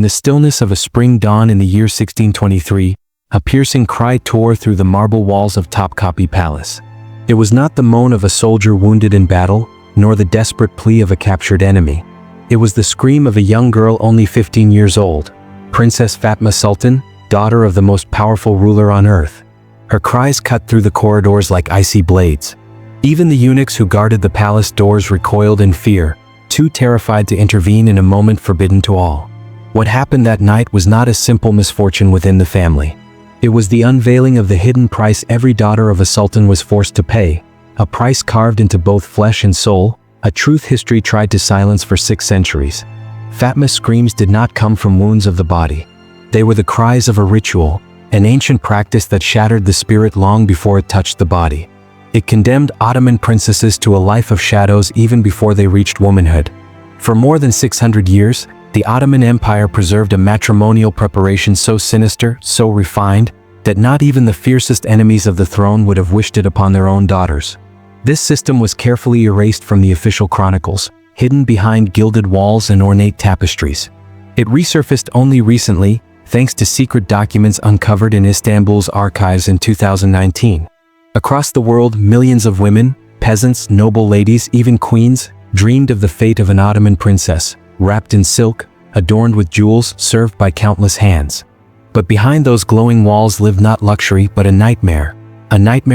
In the stillness of a spring dawn in the year 1623, a piercing cry tore through the marble walls of Topkapi Palace. It was not the moan of a soldier wounded in battle, nor the desperate plea of a captured enemy. It was the scream of a young girl only 15 years old, Princess Fatma Sultan, daughter of the most powerful ruler on earth. Her cries cut through the corridors like icy blades. Even the eunuchs who guarded the palace doors recoiled in fear, too terrified to intervene in a moment forbidden to all. What happened that night was not a simple misfortune within the family. It was the unveiling of the hidden price every daughter of a sultan was forced to pay, a price carved into both flesh and soul, a truth history tried to silence for 6 centuries. Fatma's screams did not come from wounds of the body. They were the cries of a ritual, an ancient practice that shattered the spirit long before it touched the body. It condemned Ottoman princesses to a life of shadows even before they reached womanhood. For more than 600 years, the Ottoman Empire preserved a matrimonial preparation so sinister, so refined, that not even the fiercest enemies of the throne would have wished it upon their own daughters. This system was carefully erased from the official chronicles, hidden behind gilded walls and ornate tapestries. It resurfaced only recently, thanks to secret documents uncovered in Istanbul's archives in 2019. Across the world, millions of women, peasants, noble ladies, even queens, dreamed of the fate of an Ottoman princess, wrapped in silk, adorned with jewels, served by countless hands. But behind those glowing walls lived not luxury but a nightmare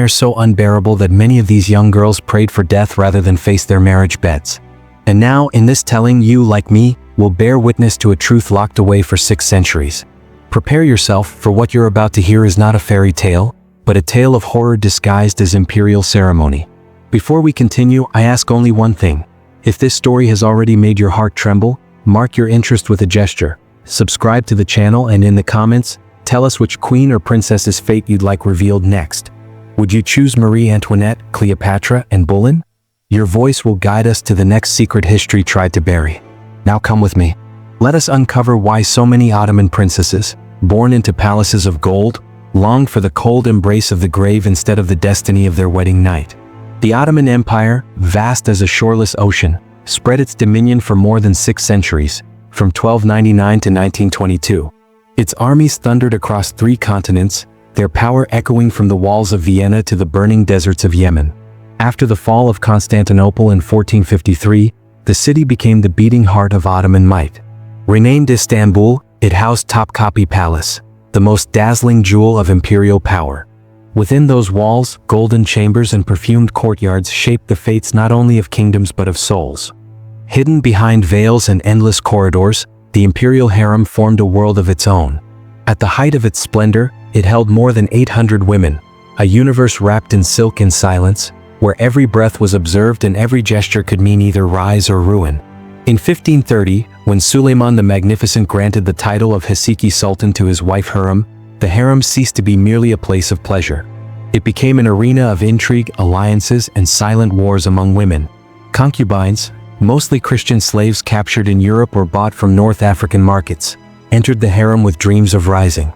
so unbearable that many of these young girls prayed for death rather than face their marriage beds. And now, in this telling, you, like me, will bear witness to a truth locked away for 6 centuries. Prepare yourself, for what you're about to hear is not a fairy tale, but a tale of horror disguised as imperial ceremony. Before we continue, I ask only one thing. If this story has already made your heart tremble, mark your interest with a gesture. Subscribe to the channel, and in the comments, tell us which queen or princess's fate you'd like revealed next. Would you choose Marie Antoinette, Cleopatra, Anne Boleyn? Your voice will guide us to the next secret history tried to bury. Now come with me. Let us uncover why so many Ottoman princesses, born into palaces of gold, longed for the cold embrace of the grave instead of the destiny of their wedding night. The Ottoman Empire, vast as a shoreless ocean, spread its dominion for more than 6 centuries, from 1299 to 1922. Its armies thundered across 3 continents, their power echoing from the walls of Vienna to the burning deserts of Yemen. After the fall of Constantinople in 1453, the city became the beating heart of Ottoman might. Renamed Istanbul, it housed Topkapi Palace, the most dazzling jewel of imperial power. Within those walls, golden chambers and perfumed courtyards shaped the fates not only of kingdoms but of souls. Hidden behind veils and endless corridors, the imperial harem formed a world of its own. At the height of its splendor, it held more than 800 women, a universe wrapped in silk and silence, where every breath was observed and every gesture could mean either rise or ruin. In 1530, when Suleiman the Magnificent granted the title of Haseki Sultan to his wife Hurrem, the harem ceased to be merely a place of pleasure. It became an arena of intrigue, alliances, and silent wars among women. Concubines, mostly Christian slaves captured in Europe or bought from North African markets, entered the harem with dreams of rising.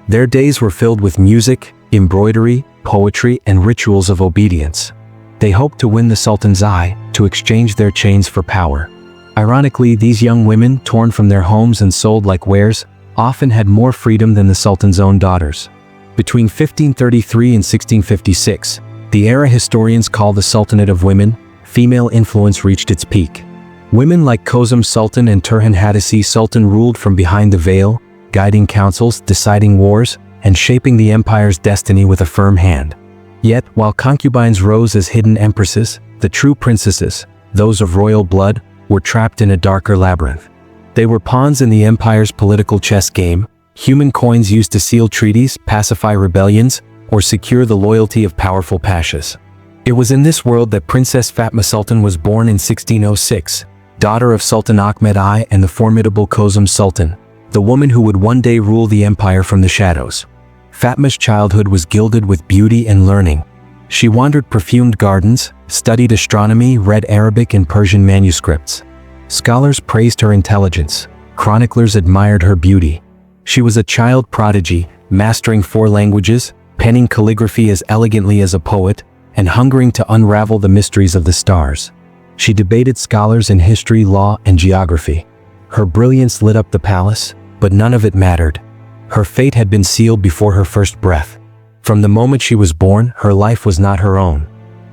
Their days were filled with music, embroidery, poetry, and rituals of obedience. They hoped to win the Sultan's eye, to exchange their chains for power. Ironically, these young women, torn from their homes and sold like wares, often had more freedom than the Sultan's own daughters. Between 1533 and 1656, the era historians call the Sultanate of Women, female influence reached its peak. Women like Kozum Sultan and Turhan Hadisi Sultan ruled from behind the veil, guiding councils, deciding wars, and shaping the empire's destiny with a firm hand. Yet, while concubines rose as hidden empresses, the true princesses, those of royal blood, were trapped in a darker labyrinth. They were pawns in the empire's political chess game, human coins used to seal treaties, pacify rebellions, or secure the loyalty of powerful pashas. It was in this world that Princess Fatma Sultan was born in 1606, daughter of Sultan Ahmed I and the formidable Kozum Sultan, the woman who would one day rule the empire from the shadows. Fatma's childhood was gilded with beauty and learning. She wandered perfumed gardens, studied astronomy, read Arabic and Persian manuscripts. Scholars praised her intelligence. Chroniclers admired her beauty. She was a child prodigy, mastering 4 languages, penning calligraphy as elegantly as a poet, and hungering to unravel the mysteries of the stars. She debated scholars in history, law, and geography. Her brilliance lit up the palace, but none of it mattered. Her fate had been sealed before her first breath. From the moment she was born, her life was not her own.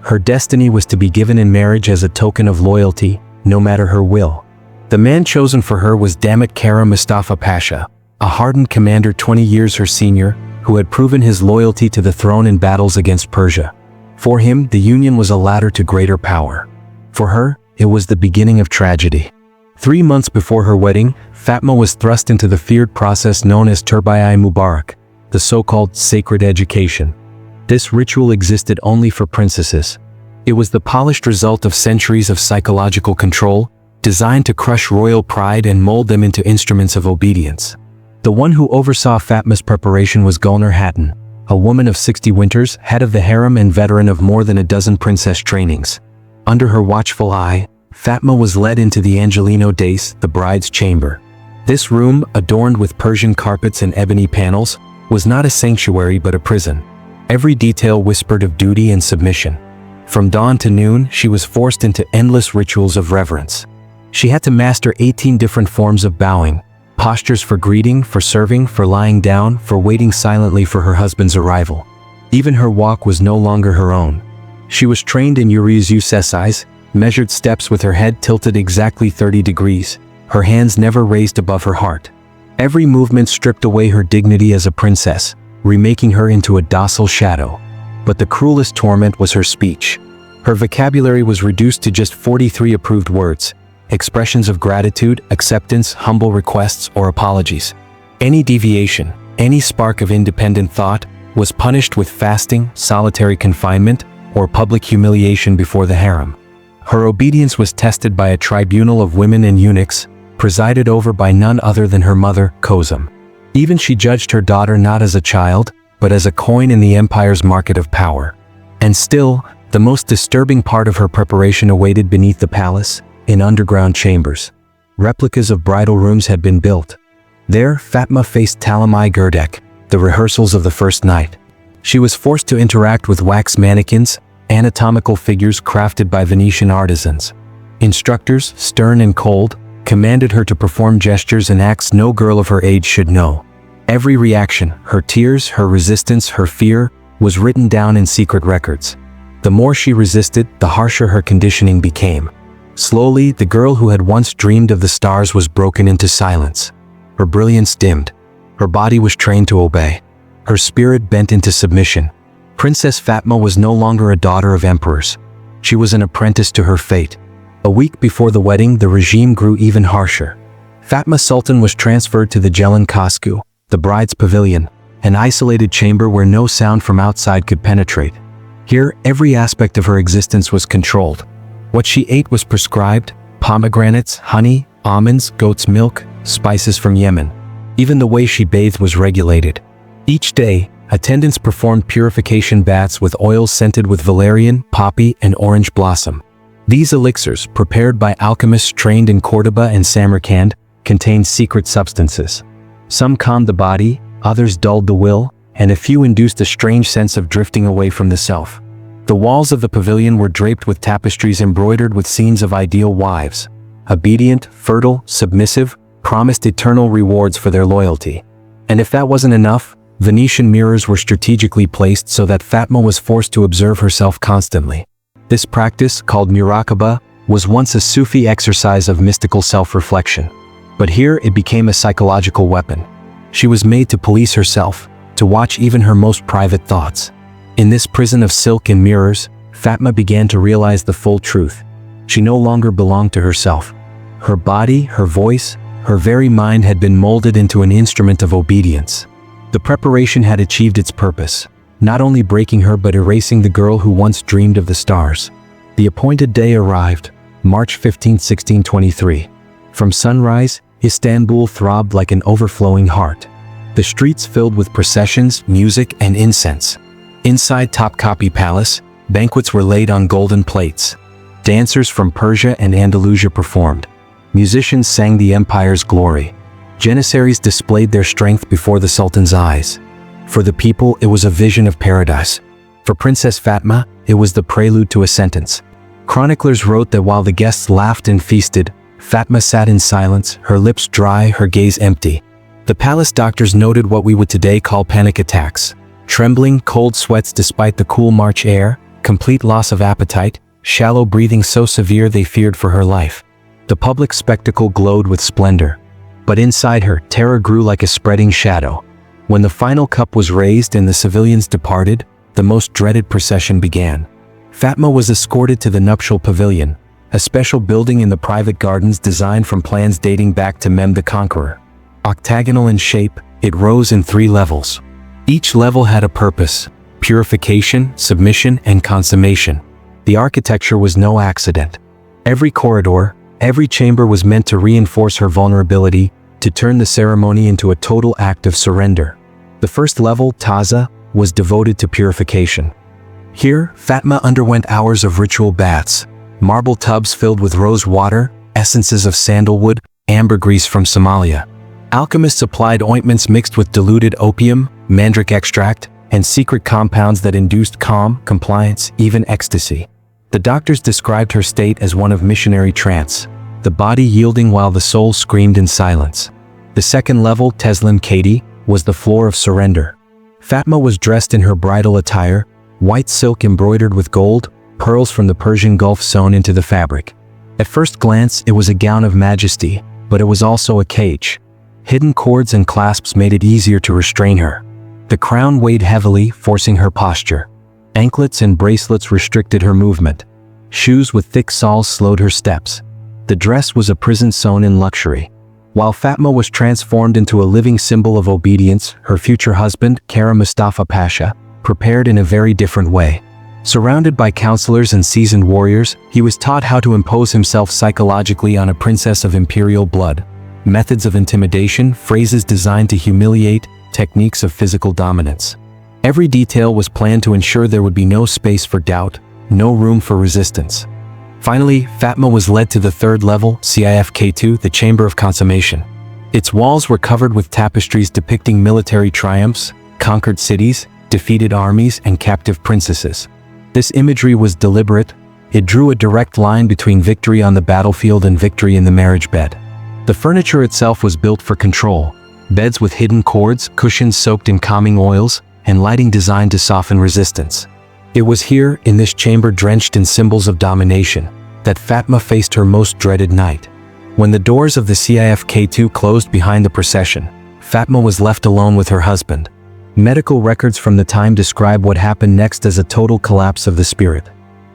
Her destiny was to be given in marriage as a token of loyalty, no matter her will. The man chosen for her was Damat Kara Mustafa Pasha, a hardened commander 20 years her senior, who had proven his loyalty to the throne in battles against Persia. For him, the union was a ladder to greater power. For her, it was the beginning of tragedy. 3 months before her wedding, Fatma was thrust into the feared process known as Terbiye-Mubarak, the so-called sacred education. This ritual existed only for princesses. It was the polished result of centuries of psychological control, designed to crush royal pride and mold them into instruments of obedience. The one who oversaw Fatma's preparation was Gulnar Hatun, a woman of 60 winters, head of the harem and veteran of more than a dozen princess trainings. Under her watchful eye, Fatma was led into the Angelino Dais, the bride's chamber. This room, adorned with Persian carpets and ebony panels, was not a sanctuary but a prison. Every detail whispered of duty and submission. From dawn to noon, she was forced into endless rituals of reverence. She had to master 18 different forms of bowing, postures for greeting, for serving, for lying down, for waiting silently for her husband's arrival. Even her walk was no longer her own. She was trained in Yuri's measured steps with her head tilted exactly 30 degrees, her hands never raised above her heart. Every movement stripped away her dignity as a princess, remaking her into a docile shadow. But the cruelest torment was her speech. Her vocabulary was reduced to just 43 approved words, expressions of gratitude, acceptance, humble requests, or apologies. Any deviation, any spark of independent thought, was punished with fasting, solitary confinement, or public humiliation before the harem. Her obedience was tested by a tribunal of women and eunuchs, presided over by none other than her mother, Kozum. Even she judged her daughter not as a child, but as a coin in the empire's market of power. And still, the most disturbing part of her preparation awaited beneath the palace, in underground chambers. Replicas of bridal rooms had been built. There, Fatma faced Talamai Gerdek, the rehearsals of the first night. She was forced to interact with wax mannequins, anatomical figures crafted by Venetian artisans. Instructors, stern and cold, commanded her to perform gestures and acts no girl of her age should know. Every reaction, her tears, her resistance, her fear, was written down in secret records. The more she resisted, the harsher her conditioning became. Slowly, the girl who had once dreamed of the stars was broken into silence. Her brilliance dimmed. Her body was trained to obey. Her spirit bent into submission. Princess Fatma was no longer a daughter of emperors. She was an apprentice to her fate. A week before the wedding, the regime grew even harsher. Fatma Sultan was transferred to the Jelan Kasku, the bride's pavilion, an isolated chamber where no sound from outside could penetrate. Here, every aspect of her existence was controlled. What she ate was prescribed: pomegranates, honey, almonds, goat's milk, spices from Yemen. Even the way she bathed was regulated. Each day, attendants performed purification baths with oils scented with valerian, poppy, and orange blossom. These elixirs, prepared by alchemists trained in Cordoba and Samarkand, contained secret substances. Some calmed the body, others dulled the will, and a few induced a strange sense of drifting away from the self. The walls of the pavilion were draped with tapestries embroidered with scenes of ideal wives. Obedient, fertile, submissive, promised eternal rewards for their loyalty. And if that wasn't enough, Venetian mirrors were strategically placed so that Fatma was forced to observe herself constantly. This practice, called muraqabah, was once a Sufi exercise of mystical self-reflection. But here it became a psychological weapon. She was made to police herself, to watch even her most private thoughts. In this prison of silk and mirrors, Fatma began to realize the full truth. She no longer belonged to herself. Her body, her voice, her very mind had been molded into an instrument of obedience. The preparation had achieved its purpose, not only breaking her but erasing the girl who once dreamed of the stars. The appointed day arrived, March 15, 1623. From sunrise, Istanbul throbbed like an overflowing heart. The streets filled with processions, music, and incense. Inside Topkapi Palace, banquets were laid on golden plates. Dancers from Persia and Andalusia performed. Musicians sang the empire's glory. Janissaries displayed their strength before the Sultan's eyes. For the people, it was a vision of paradise. For Princess Fatma, it was the prelude to a sentence. Chroniclers wrote that while the guests laughed and feasted, Fatma sat in silence, her lips dry, her gaze empty. The palace doctors noted what we would today call panic attacks. Trembling, cold sweats despite the cool March air, complete loss of appetite, shallow breathing so severe they feared for her life. The public spectacle glowed with splendor. But inside her, terror grew like a spreading shadow. When the final cup was raised and the civilians departed, the most dreaded procession began. Fatma was escorted to the nuptial pavilion, a special building in the private gardens designed from plans dating back to Mem the Conqueror. Octagonal in shape, it rose in 3 levels. Each level had a purpose: purification, submission, and consummation. The architecture was no accident. Every corridor, every chamber was meant to reinforce her vulnerability, to turn the ceremony into a total act of surrender. The first level, Taza, was devoted to purification. Here, Fatma underwent hours of ritual baths, marble tubs filled with rose water, essences of sandalwood, ambergris from Somalia. Alchemists applied ointments mixed with diluted opium, mandrake extract, and secret compounds that induced calm, compliance, even ecstasy. The doctors described her state as one of missionary trance, the body yielding while the soul screamed in silence. The second level, Teslim Kadi, was the floor of surrender. Fatma was dressed in her bridal attire, white silk embroidered with gold, pearls from the Persian Gulf sewn into the fabric. At first glance, it was a gown of majesty, but it was also a cage. Hidden cords and clasps made it easier to restrain her. The crown weighed heavily, forcing her posture. Anklets and bracelets restricted her movement. Shoes with thick soles slowed her steps. The dress was a prison sewn in luxury. While Fatma was transformed into a living symbol of obedience, her future husband, Kara Mustafa Pasha, prepared in a very different way. Surrounded by counselors and seasoned warriors, he was taught how to impose himself psychologically on a princess of imperial blood. Methods of intimidation, phrases designed to humiliate, techniques of physical dominance. Every detail was planned to ensure there would be no space for doubt, no room for resistance. Finally, Fatma was led to the third level, CIFK2, the Chamber of Consummation. Its walls were covered with tapestries depicting military triumphs, conquered cities, defeated armies, and captive princesses. This imagery was deliberate. It drew a direct line between victory on the battlefield and victory in the marriage bed. The furniture itself was built for control. Beds with hidden cords, cushions soaked in calming oils, and lighting designed to soften resistance. It was here, in this chamber drenched in symbols of domination, that Fatma faced her most dreaded night. When the doors of the CIFK2 closed behind the procession, Fatma was left alone with her husband. Medical records from the time describe what happened next as a total collapse of the spirit.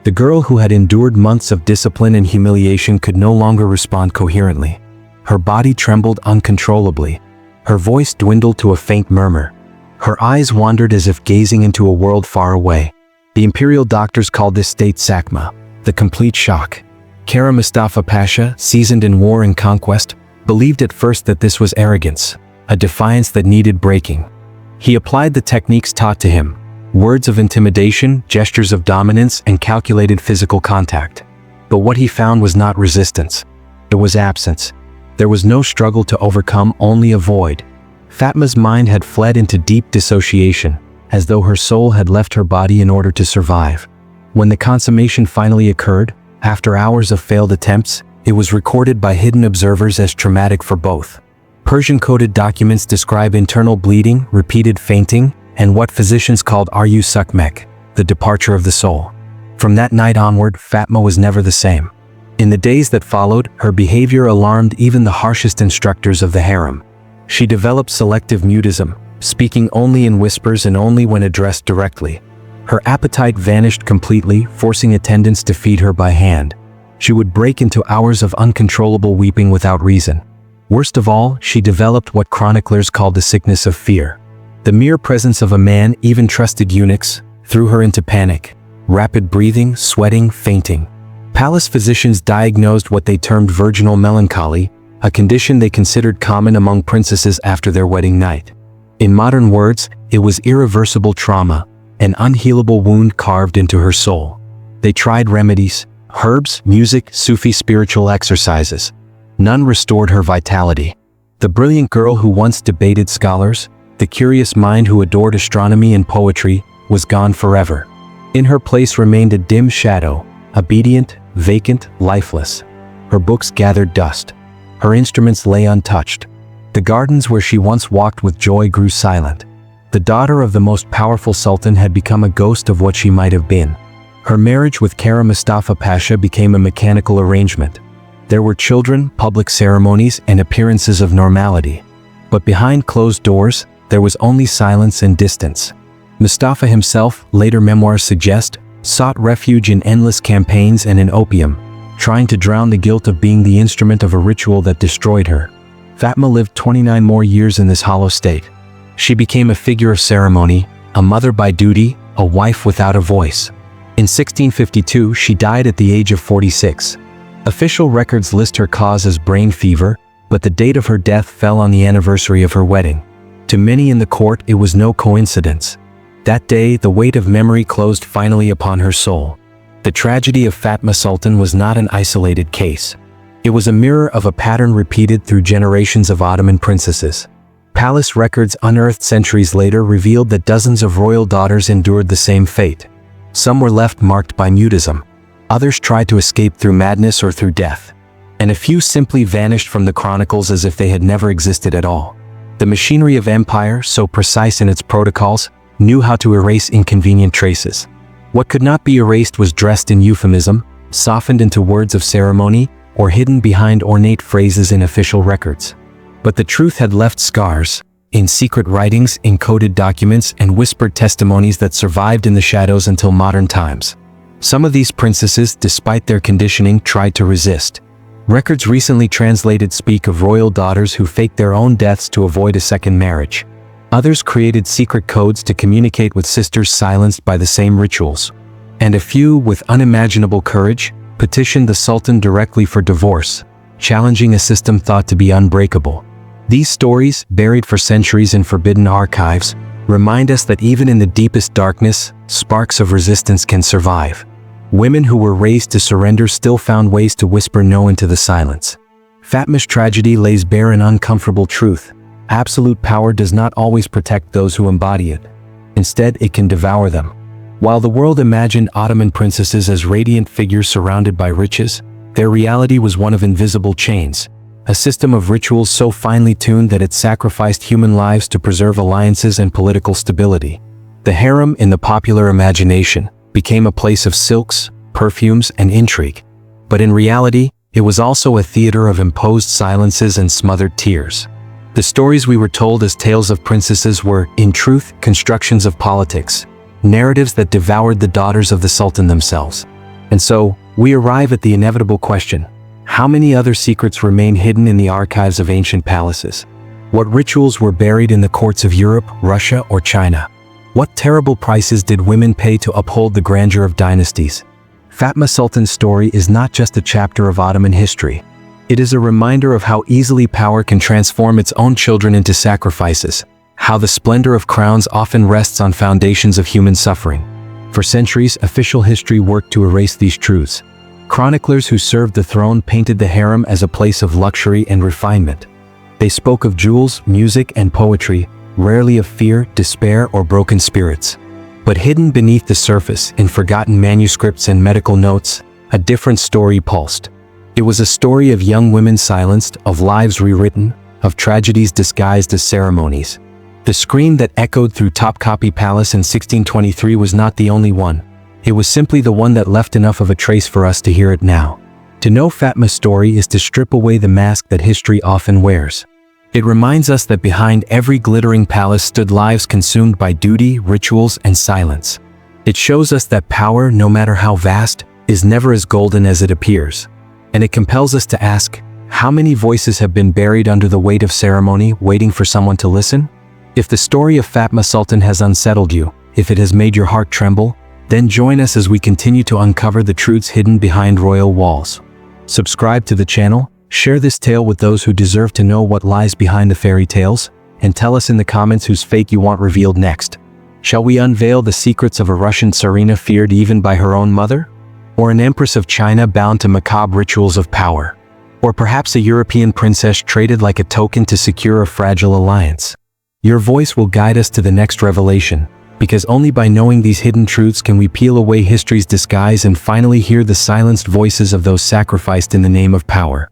The girl who had endured months of discipline and humiliation could no longer respond coherently. Her body trembled uncontrollably. Her voice dwindled to a faint murmur. Her eyes wandered as if gazing into a world far away. The imperial doctors called this state Sakma, the complete shock. Kara Mustafa Pasha, seasoned in war and conquest, believed at first that this was arrogance, a defiance that needed breaking. He applied the techniques taught to him: words of intimidation, gestures of dominance, and calculated physical contact. But what he found was not resistance. It was absence. There was no struggle to overcome, only a void. Fatma's mind had fled into deep dissociation, as though her soul had left her body in order to survive. When the consummation finally occurred, after hours of failed attempts, it was recorded by hidden observers as traumatic for both. Persian-coded documents describe internal bleeding, repeated fainting, and what physicians called Aryu Sukmek, the departure of the soul. From that night onward, Fatma was never the same. In the days that followed, her behavior alarmed even the harshest instructors of the harem. She developed selective mutism, speaking only in whispers and only when addressed directly. Her appetite vanished completely, forcing attendants to feed her by hand. She would break into hours of uncontrollable weeping without reason. Worst of all, she developed what chroniclers called the sickness of fear. The mere presence of a man, even trusted eunuchs, threw her into panic. Rapid breathing, sweating, fainting. Palace physicians diagnosed what they termed virginal melancholy, a condition they considered common among princesses after their wedding night. In modern words, it was irreversible trauma, an unhealable wound carved into her soul. They tried remedies, herbs, music, Sufi spiritual exercises. None restored her vitality. The brilliant girl who once debated scholars, the curious mind who adored astronomy and poetry, was gone forever. In her place remained a dim shadow, obedient, vacant, lifeless. Her books gathered dust. Her instruments lay untouched. The gardens where she once walked with joy grew silent. The daughter of the most powerful sultan had become a ghost of what she might have been. Her marriage with Kara Mustafa Pasha became a mechanical arrangement. There were children, public ceremonies, and appearances of normality. But behind closed doors, there was only silence and distance. Mustafa himself, later memoirs suggest, sought refuge in endless campaigns and in opium, trying to drown the guilt of being the instrument of a ritual that destroyed her. Fatma lived 29 more years in this hollow state. She became a figure of ceremony, a mother by duty, a wife without a voice. In 1652, she died at the age of 46. Official records list her cause as brain fever, but the date of her death fell on the anniversary of her wedding. To many in the court, it was no coincidence. That day, the weight of memory closed finally upon her soul. The tragedy of Fatma Sultan was not an isolated case. It was a mirror of a pattern repeated through generations of Ottoman princesses. Palace records unearthed centuries later revealed that dozens of royal daughters endured the same fate. Some were left marked by mutism. Others tried to escape through madness or through death. And a few simply vanished from the chronicles as if they had never existed at all. The machinery of empire, so precise in its protocols, knew how to erase inconvenient traces. What could not be erased was dressed in euphemism, softened into words of ceremony, or hidden behind ornate phrases in official records. But the truth had left scars, in secret writings, encoded documents, and whispered testimonies that survived in the shadows until modern times. Some of these princesses, despite their conditioning, tried to resist. Records recently translated speak of royal daughters who faked their own deaths to avoid a second marriage. Others created secret codes to communicate with sisters silenced by the same rituals. And a few, with unimaginable courage, petitioned the Sultan directly for divorce, challenging a system thought to be unbreakable. These stories, buried for centuries in forbidden archives, remind us that even in the deepest darkness, sparks of resistance can survive. Women who were raised to surrender still found ways to whisper no into the silence. Fatma's tragedy lays bare an uncomfortable truth. Absolute power does not always protect those who embody it. Instead, it can devour them. While the world imagined Ottoman princesses as radiant figures surrounded by riches, their reality was one of invisible chains, a system of rituals so finely tuned that it sacrificed human lives to preserve alliances and political stability. The harem, in the popular imagination, became a place of silks, perfumes, and intrigue. But in reality, it was also a theater of imposed silences and smothered tears. The stories we were told as tales of princesses were, in truth, constructions of politics, narratives that devoured the daughters of the Sultan themselves. And so, we arrive at the inevitable question: how many other secrets remain hidden in the archives of ancient palaces? What rituals were buried in the courts of Europe, Russia, or China? What terrible prices did women pay to uphold the grandeur of dynasties? Fatma Sultan's story is not just a chapter of Ottoman history. It is a reminder of how easily power can transform its own children into sacrifices, how the splendor of crowns often rests on foundations of human suffering. For centuries, official history worked to erase these truths. Chroniclers who served the throne painted the harem as a place of luxury and refinement. They spoke of jewels, music, and poetry, rarely of fear, despair, or broken spirits. But hidden beneath the surface, in forgotten manuscripts and medical notes, a different story pulsed. It was a story of young women silenced, of lives rewritten, of tragedies disguised as ceremonies. The scream that echoed through Topkapi Palace in 1623 was not the only one. It was simply the one that left enough of a trace for us to hear it now. To know Fatma's story is to strip away the mask that history often wears. It reminds us that behind every glittering palace stood lives consumed by duty, rituals, and silence. It shows us that power, no matter how vast, is never as golden as it appears. And it compels us to ask, how many voices have been buried under the weight of ceremony, waiting for someone to listen? If the story of Fatma Sultan has unsettled you, if it has made your heart tremble, then join us as we continue to uncover the truths hidden behind royal walls. Subscribe to the channel, share this tale with those who deserve to know what lies behind the fairy tales, and tell us in the comments whose fate you want revealed next. Shall we unveil the secrets of a Russian Tsarina feared even by her own mother? Or an empress of China bound to macabre rituals of power? Or perhaps a European princess traded like a token to secure a fragile alliance? Your voice will guide us to the next revelation, because only by knowing these hidden truths can we peel away history's disguise and finally hear the silenced voices of those sacrificed in the name of power.